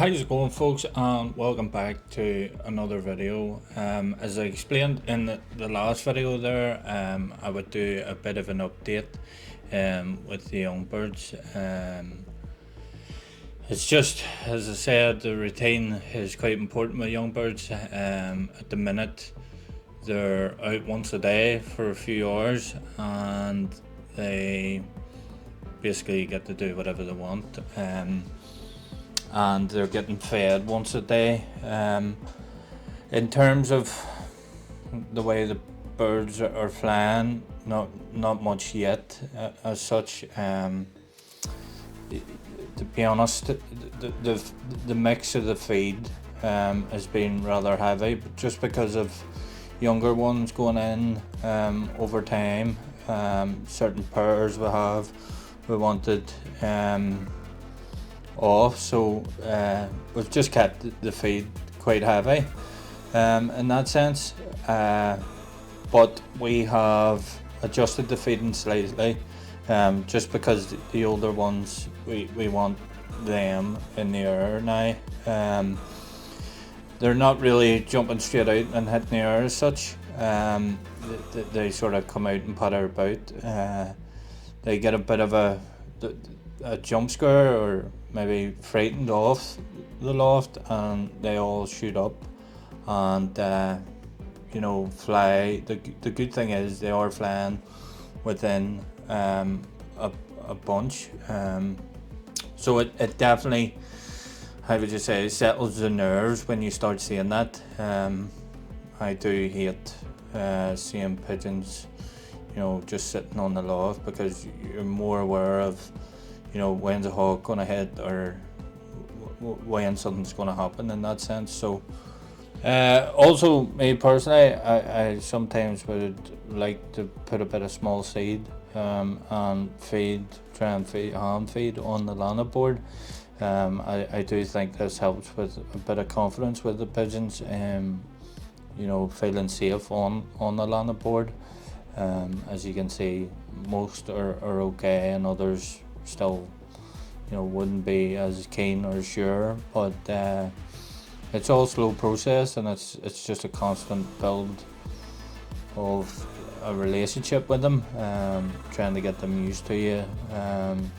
How's it going, folks, and welcome back to another video. As I explained in the last video there, I would do a bit of an update with the young birds. It's just, as I said, the routine is quite important with young birds. At the minute they're out once a day for a few hours and they basically get to do whatever they want. And they're getting fed once a day. In terms of the way the birds are flying, not much yet as such. To be honest, the mix of the feed has been rather heavy, but just because of younger ones going in over time. Certain pairs we wanted off, so we've just kept the feed quite heavy in that sense, but we have adjusted the feeding slightly, just because the older ones we want them in the air now. They're not really jumping straight out and hitting the air as such. They sort of come out and patter about. They get a bit of a jump scare or maybe frightened off the loft, and they all shoot up and fly. The good thing is they are flying within a bunch, so it definitely, how would you say, settles the nerves when you start seeing that. I do hate seeing pigeons just sitting on the loft, because you're more aware of when's a hawk going to hit or when something's going to happen in that sense. So also me personally, I sometimes would like to put a bit of small seed and try and hand feed on the landing board. I do think this helps with a bit of confidence with the pigeons, feeling safe on the landing board. As you can see, most are okay and others still wouldn't be as keen or sure, but it's all slow process, and it's just a constant build of a relationship with them, trying to get them used to you,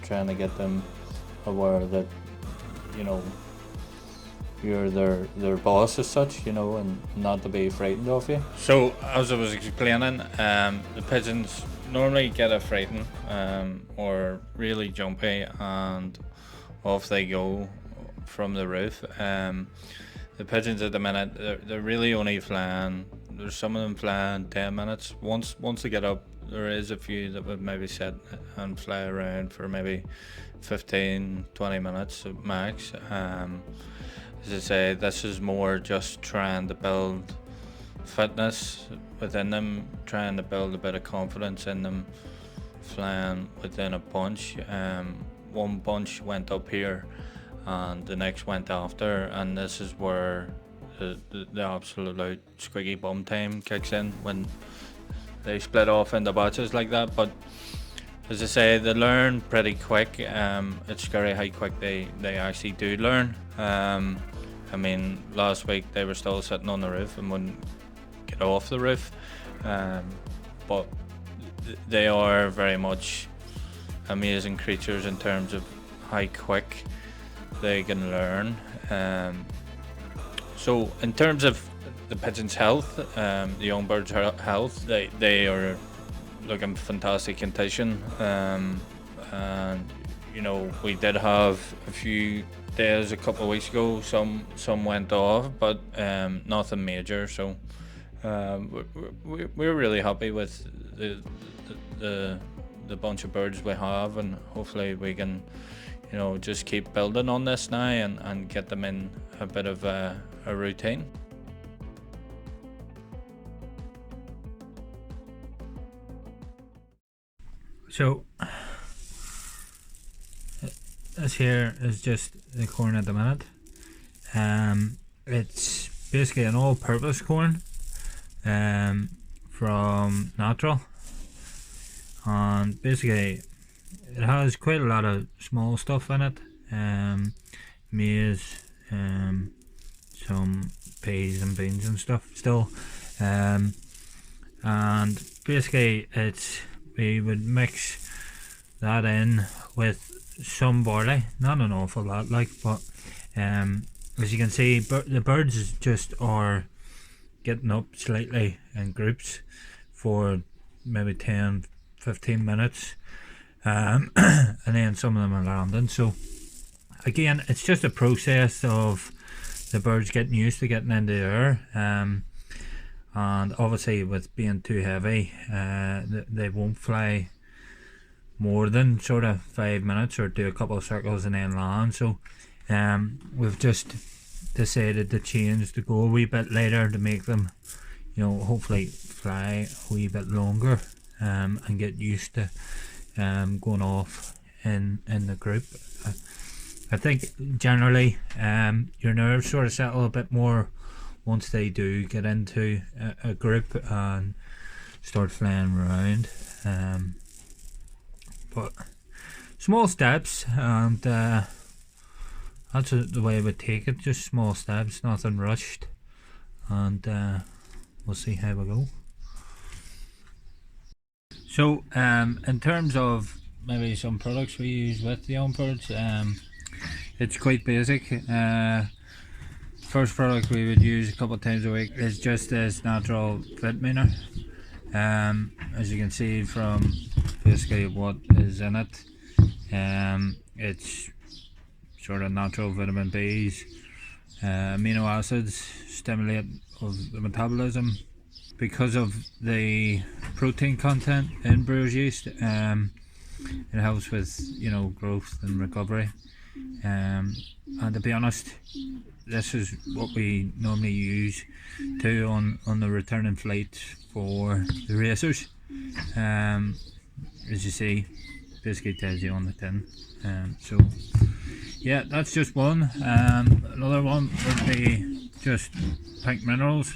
trying to get them aware that you're their boss as such, and not to be frightened of you. So as I was explaining, the pigeons normally get a frighten or really jumpy, and off they go from the roof. The pigeons at the minute, they're really only flying, there's some of them flying 10 minutes. Once they get up, there is a few that would maybe sit and fly around for maybe 15-20 minutes at max. As I say, this is more just trying to build fitness within them, trying to build a bit of confidence in them flying within a bunch. One bunch went up here and the next went after, and this is where the absolute squeaky bum time kicks in when they split off into batches like that. But as I say, they learn pretty quick. It's scary how quick they actually do learn. I mean, last week they were still sitting on the roof and wouldn't get off the roof, but they are very much amazing creatures in terms of how quick they can learn. So in terms of the pigeons' health, the young birds' health, they are looking fantastic condition, and we did have a few days a couple of weeks ago, some went off, but nothing major. So we're really happy with the bunch of birds we have, and hopefully we can just keep building on this now and get them in a bit of a routine. So this here is just the corn at the minute. It's basically an all-purpose corn from Natural, and basically it has quite a lot of small stuff in it, maize, some peas and beans and stuff still. And basically we would mix that in with some barley, not an awful lot like, but as you can see, the birds just are getting up slightly in groups for maybe 10-15 minutes, and then some of them are landing. So again, it's just a process of the birds getting used to getting into the air, and obviously with being too heavy, they won't fly more than sort of 5 minutes or do a couple of circles and then land. So we've just decided to change to go a wee bit later to make them, hopefully fly a wee bit longer, and get used to going off in the group. I think generally your nerves sort of settle a bit more once they do get into a group and start flying around. But small steps, and that's the way I would take it, just small steps, nothing rushed, and we'll see how we go. So in terms of maybe some products we use with the young birds, it's quite basic. First product we would use a couple of times a week is just this natural vitaminer. As you can see from basically what is in it, it's sort of natural vitamin B's, amino acids, stimulate of the metabolism. Because of the protein content in brewer's yeast, it helps with growth and recovery. And to be honest, this is what we normally use too on the returning flight for the racers. As you see, basically tells you on the tin. So yeah, that's just one. Another one would be just pink minerals,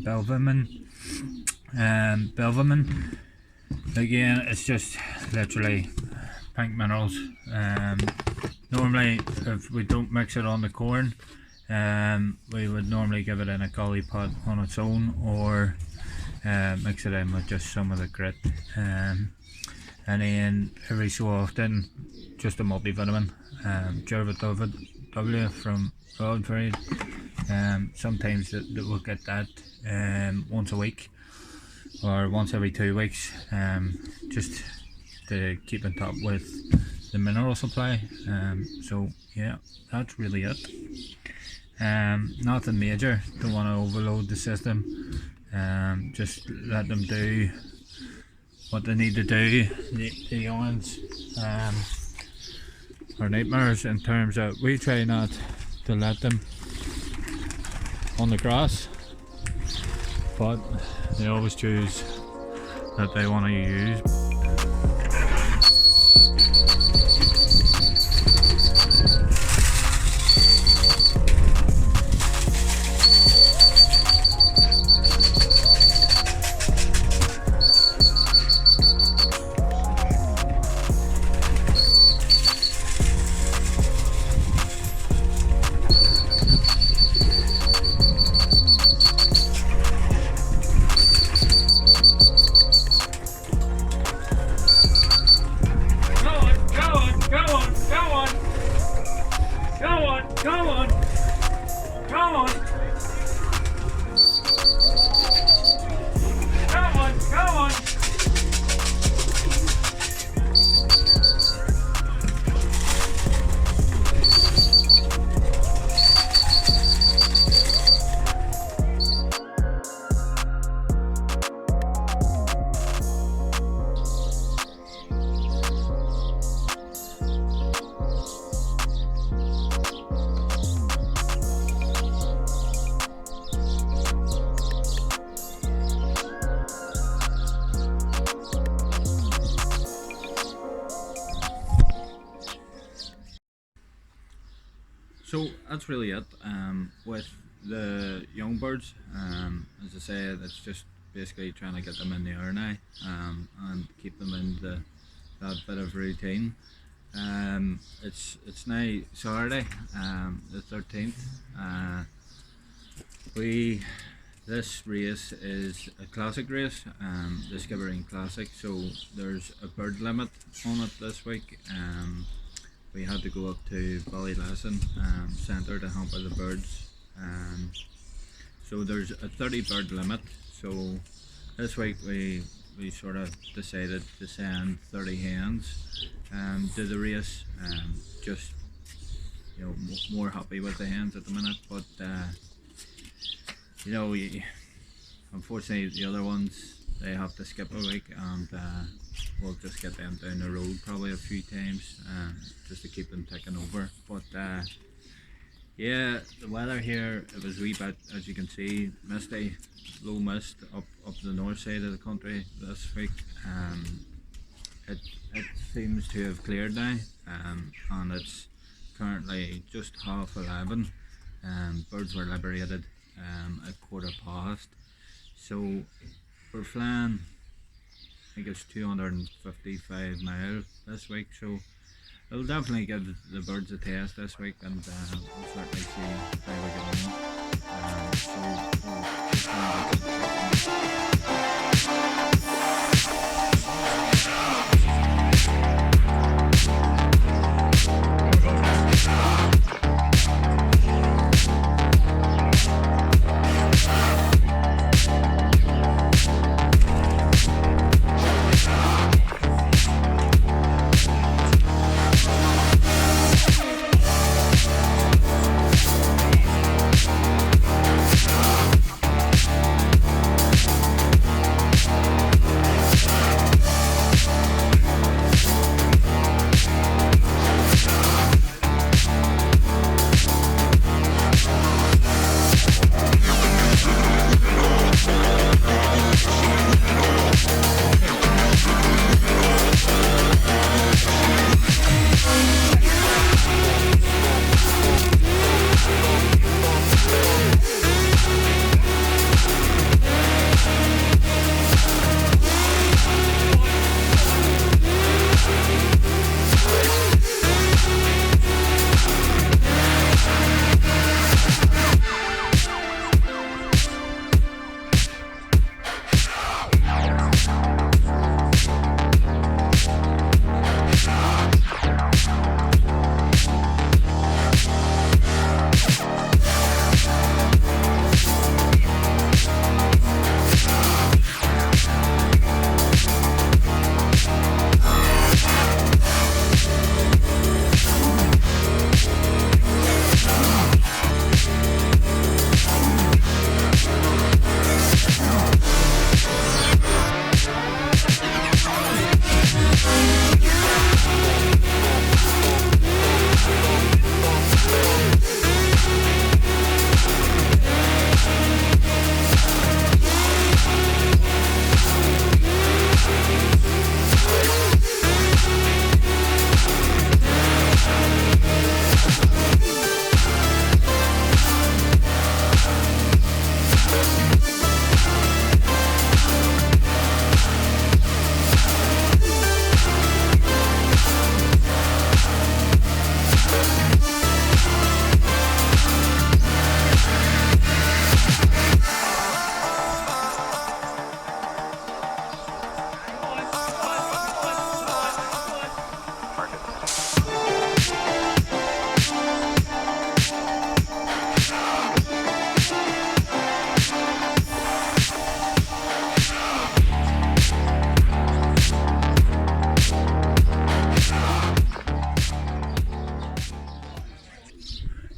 Belvitamin. Again, it's just literally pink minerals. Normally, if we don't mix it on the corn, we would normally give it in a gully pot on its own, or mix it in with just some of the grit, and then every so often just a multivitamin, W from Broadfried. Sometimes that we'll get that once a week or once every 2 weeks, just to keep on top with the mineral supply. So yeah, that's really it. Nothing major, don't want to overload the system. Just let them do what they need to do. The youngs are nightmares in terms of, we try not to let them on the grass, but they always choose that they want to use. So that's really it with the young birds. As I say, it's just basically trying to get them in the air now, and keep them in that bit of routine. It's now Saturday, the 13th. This race is a classic race, the Skibbereen Classic. So there's a bird limit on it this week. We had to go up to Ballylesson Centre to hamper the birds. So there's a 30 bird limit. So this week we sort of decided to send 30 hens to the race. Just more happy with the hens at the minute, but unfortunately the other ones, they have to skip a week, and we'll just get them down the road probably a few times just to keep them ticking over. But yeah, the weather here, it was a wee bit, as you can see, misty, low mist up the north side of the country this week. It seems to have cleared now, and it's currently just 11:30. Birds were liberated at past. So we're flying, I think it's 255 miles this week, so it'll definitely give the birds a test this week, and we'll certainly see how we get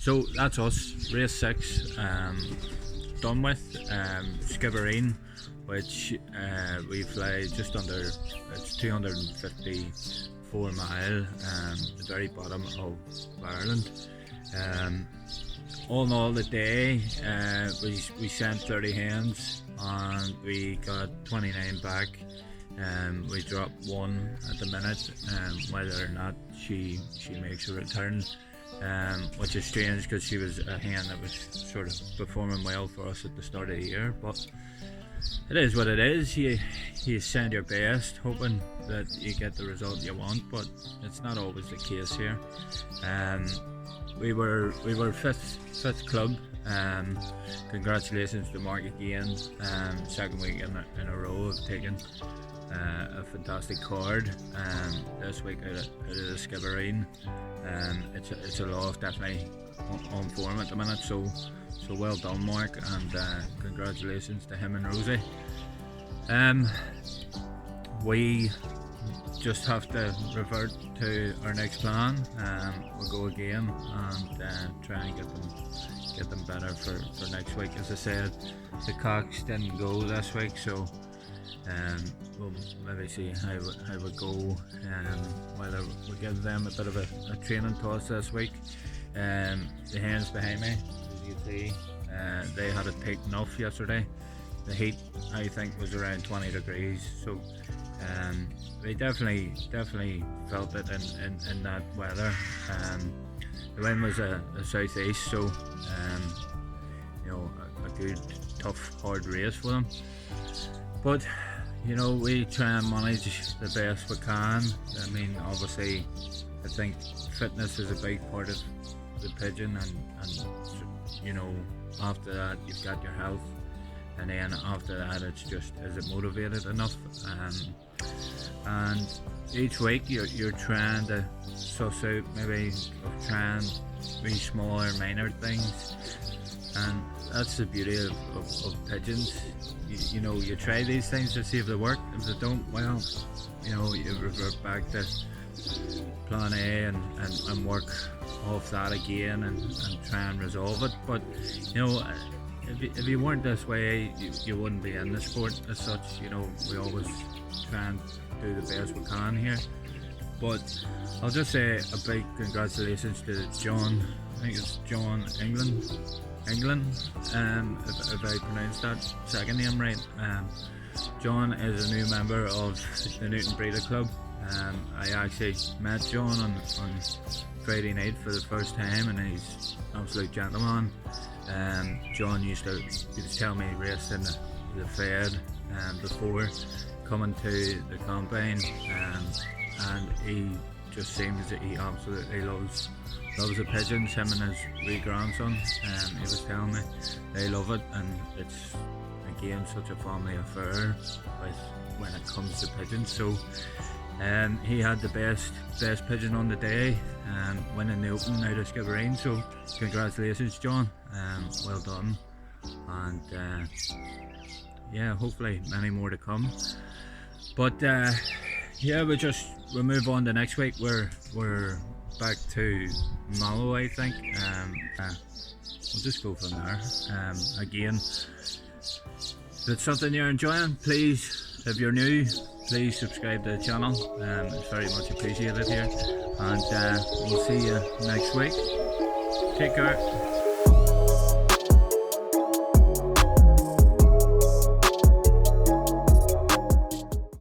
So that's us, race 6, done with. Skibbereen, which we fly just under, it's 254 mile, the very bottom of Ireland. All in all, the day we sent 30 hens and we got 29 back. We dropped one at the minute, whether or not she makes a return, which is strange because she was a hen that was sort of performing well for us at the start of the year. But it is what it is. You send your best, hoping that you get the result you want, but it's not always the case here. We were fifth club. Congratulations to Mark again. Second week in a row of taking a fantastic card. This week out of the Skibbereen. It's a loft, definitely on form at the minute. So well done, Mark, and congratulations to him and Rosie. We just have to revert to our next plan. We'll go again and try and get them better for next week. As I said, the cocks didn't go this week, so we'll maybe see how we go. Whether we give them a bit of a training toss this week. The hens behind me, as you see, they had it peaked enough yesterday. The heat, I think, was around 20 degrees, so they definitely felt it in that weather. The wind was a southeast, so a good, tough, hard race for them. But we try and manage the best we can. I mean, obviously, I think fitness is a big part of the pigeon, and after that you've got your health, and then after that it's just, is it motivated enough? And each week you're trying to suss out, maybe trying really smaller, minor things, and that's the beauty of pigeons. You try these things to see if they work. If they don't, well, you revert back to plan A and work off that again and try and resolve it. But if you weren't this way, you wouldn't be in the sport as such. We always try and do the best we can here. But I'll just say a big congratulations to John. I think it's John England, if I pronounced that second name right. John is a new member of the Newton Breeder Club. I actually met John on Friday night for the first time, and he's an absolute gentleman. John he was telling me he raced in the Fed before coming to the combine, and he just seems that he absolutely loves the pigeons. Him and his wee grandson, he was telling me they love it, and it's again such a family affair when it comes to pigeons. So he had the best pigeon on the day, winning the Open out of Skibbereen. So congratulations, John. Well done, and hopefully many more to come. But we'll move on to next week. We're back to Mallow, I think. We'll just go from there. Again, if it's something you're enjoying, please, if you're new, please subscribe to the channel. It's very much appreciated here, and we'll see you next week. Take care.